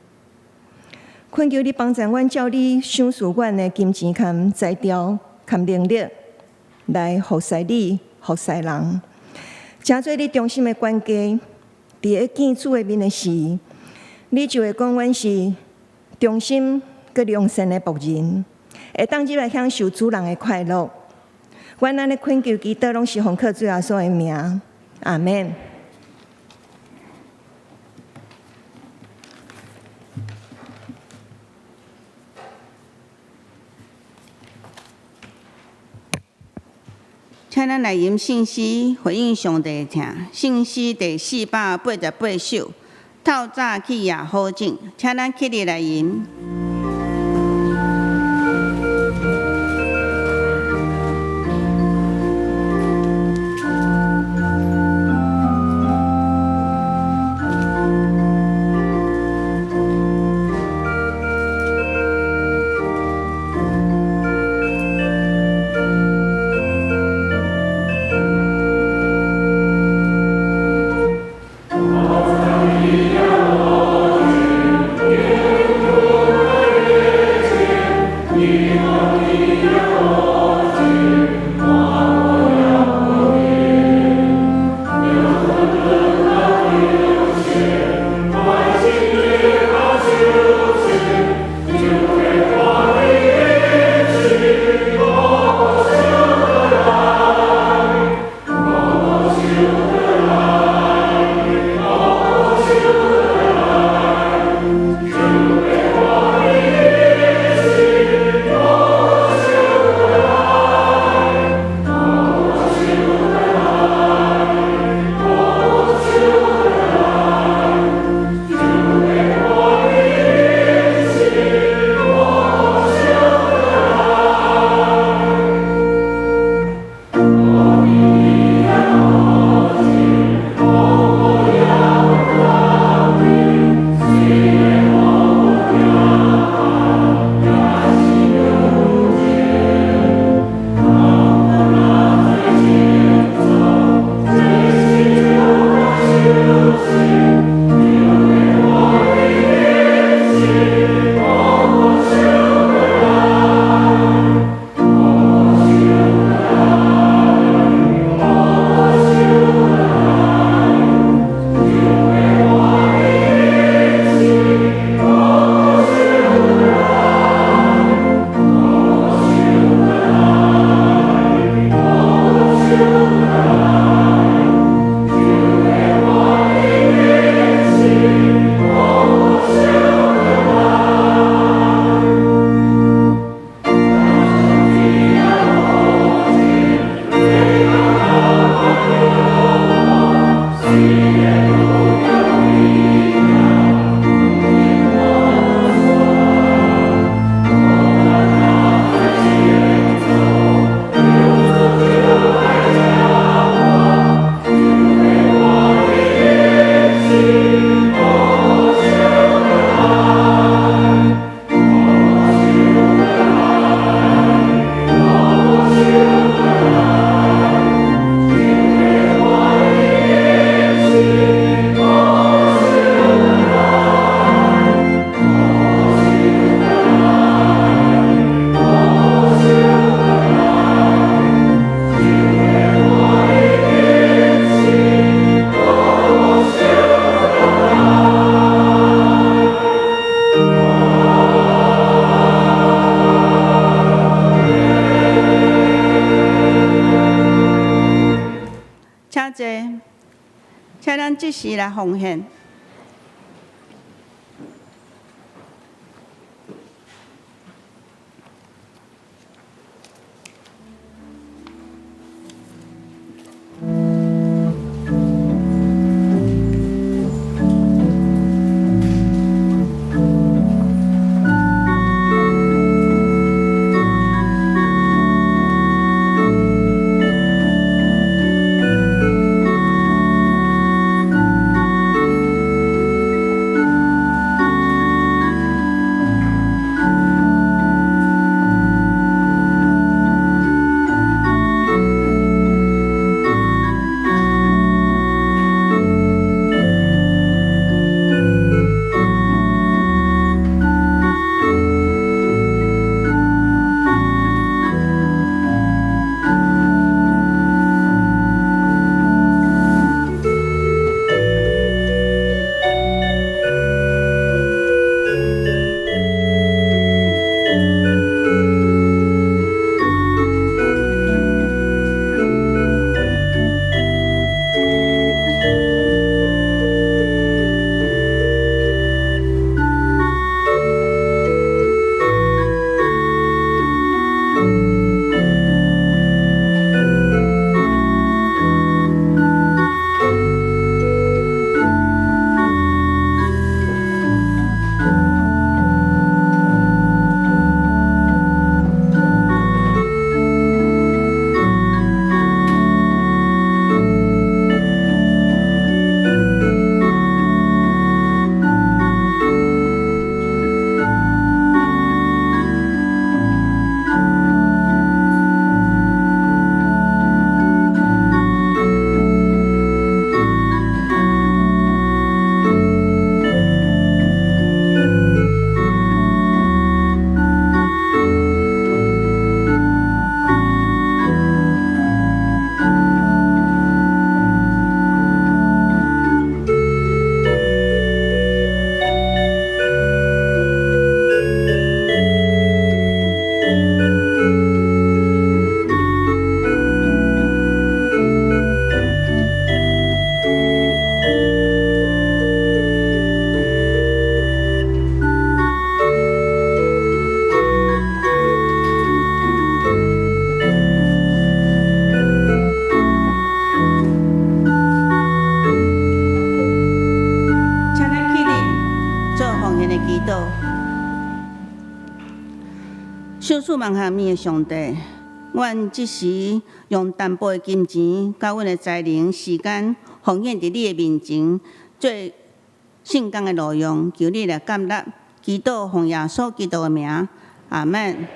恳求你帮助阮，照你赏赐阮的金钱、含才调、含能力，来服侍你、服侍人，诚做你中心的关键。伫咧见主的面的时，你就会讲阮是忠心佮良善的仆人，会当入来享受主人的快乐。阮安尼恳求祈祷，拢是奉靠主耶稣的名，阿免。请咱来吟信息，回应上帝的听。信息第488首，透早起也好静，请咱起立来吟。咱即时来奉献。小数万下面的上帝，阮即时用淡薄的金钱，甲阮的才能、时间，奉献伫你的面前，做圣工的路用，求你来接纳。祈祷奉耶稣基督的名，阿门。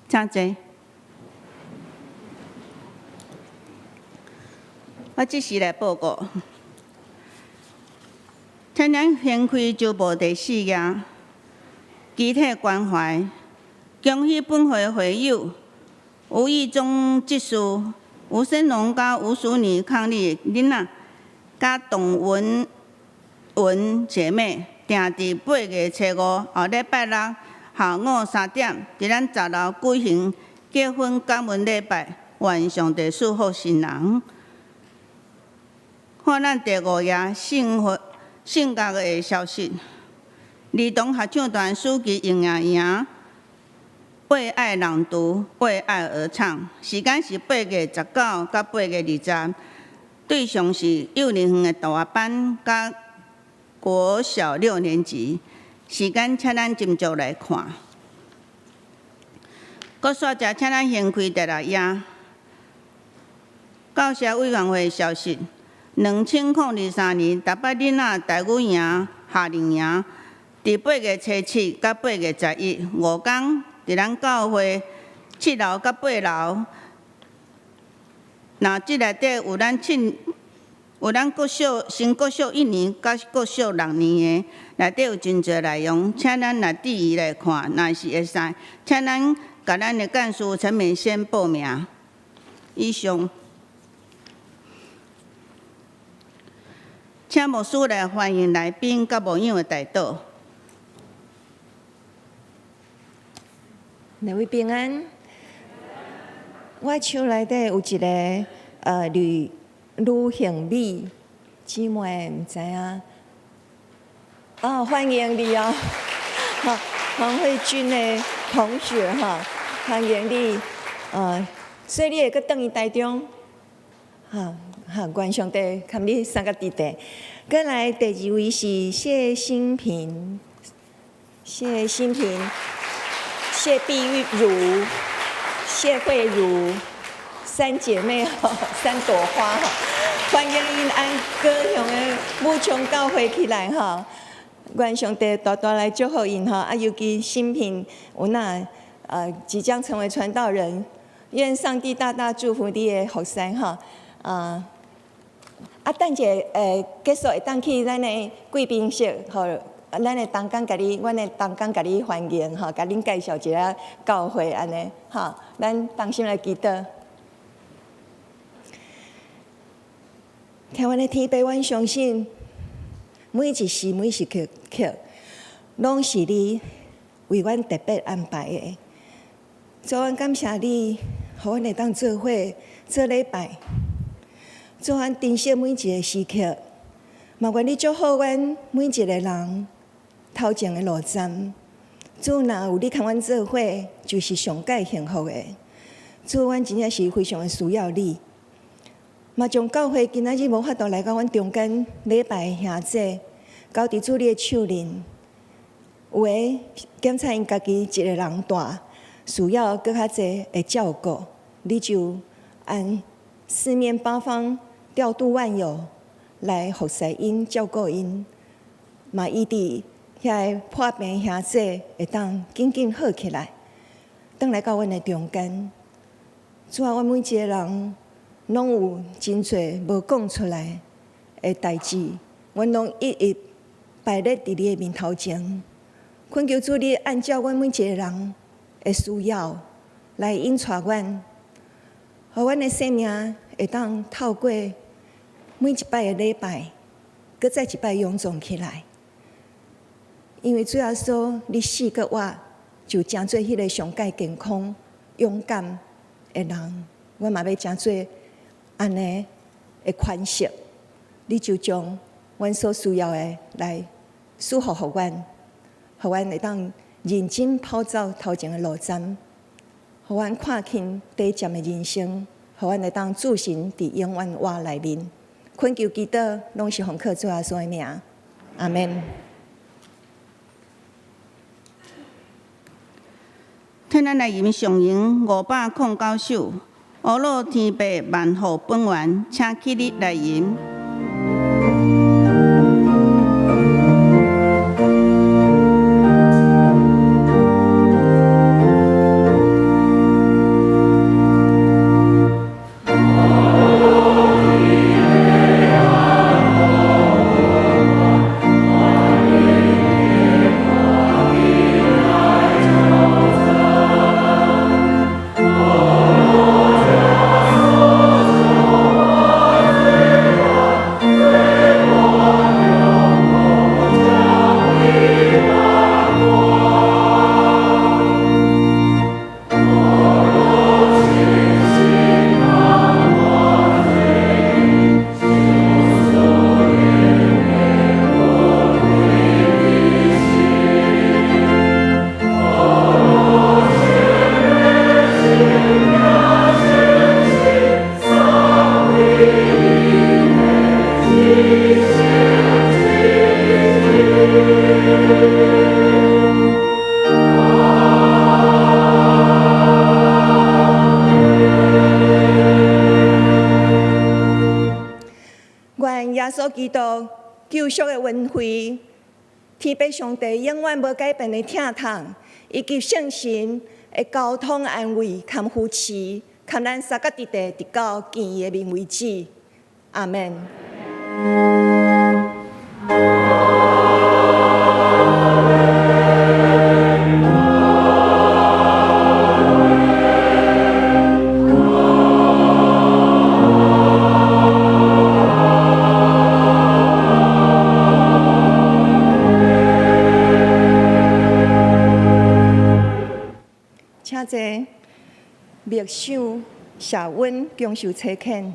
请坐。我即时来报告，天然掀开招募第4页，集体关怀，恭喜本会会友吴义忠执事、吴生龙甲吴淑女伉俪囡仔，甲董文姐妹，定伫8月初5后礼拜6下午3点，伫咱10楼举行结婚感恩礼拜，愿上帝祝福新人。看咱第5页性格的消息，儿童合唱团书记杨莹莹为爱朗读，为爱而唱，时间是8月19到8月20，对象是幼儿园的大学班甲国小6年级。时间，请咱斟酌来看。搁煞者，请咱先开第6页。教社委员会消息：2023年台北囡仔台语营夏令营，伫8月初7到8月11 5天，伫咱教会7楼到8楼。那即内底有咱国小升国小1年到国小6年的，内底有真侪内容，请咱来注意来看，若是会使，请咱甲咱的干事陈美仙报名。以上，请牧师来欢迎来宾甲牧养的代祷。两位平安。我手内底有一个吕杏美姊妹，毋知影。哦，欢迎你哦！哈，黄慧君的同学哈，欢迎你。所以你会阁转去台中，愿上帝看你三个弟弟。过来第2位是谢新平，谢碧如。谢慧茹3姐妹3朵花欢迎因按高雄的武昌教会起来愿上帝大大来祝福因尤其新平有即将成为传道人，愿上帝大大祝福你的后生等者结束会当去咱的贵宾室咱的同工阮的同工甲你欢迎甲恁介绍一下教会安尼咱同心来祈祷。听阮的天父，阮相信每一时每一刻拢是你为阮特别安排的。主，阮感谢你，互阮会当做伙做礼拜，主，阮珍惜每一个时刻，嘛愿你祝福阮每一个人头前的路站。主，若有你同阮做伙，就是上界幸福的。主，阮真正是非常的需要你，嘛将教会今仔日无法度来到阮中间礼拜兄姐，交伫主你的手里。有诶检查因家己一个人大，需要更较济的照顾，你就按四面八方调度万有来服侍因、照顾因，嘛伊伫遐破病兄姐会当紧紧好起来，转来到阮的中间。主啊，阮每一个人拢有真侪无讲出来的代志，阮拢一一摆列伫你的面头前。恳求主你按照阮每一个人的需要来引带阮，互阮的生命会当透过每一摆的礼拜，搁再一摆臃肿起来。因为主要说，你死搁活，就诚做迄个上界健康、勇敢的人。我嘛要诚做安尼的款式，你就将阮所需要的来赐福互阮，互阮会当认真跑走头前的路站，互阮看清短暂的人生，互阮会当自信伫永远活内面。恳求祈祷，拢是奉靠主耶稣的名，阿门。听咱来吟上吟509首，乌老天父万福本源，请起立来吟。稣基督救赎的恩惠，天父上帝永远无改变的疼痛，以及圣神的交通安慰和扶持，看咱三角地地直到见伊的面为止。阿门。请坐，默想谢恩，共受差遣。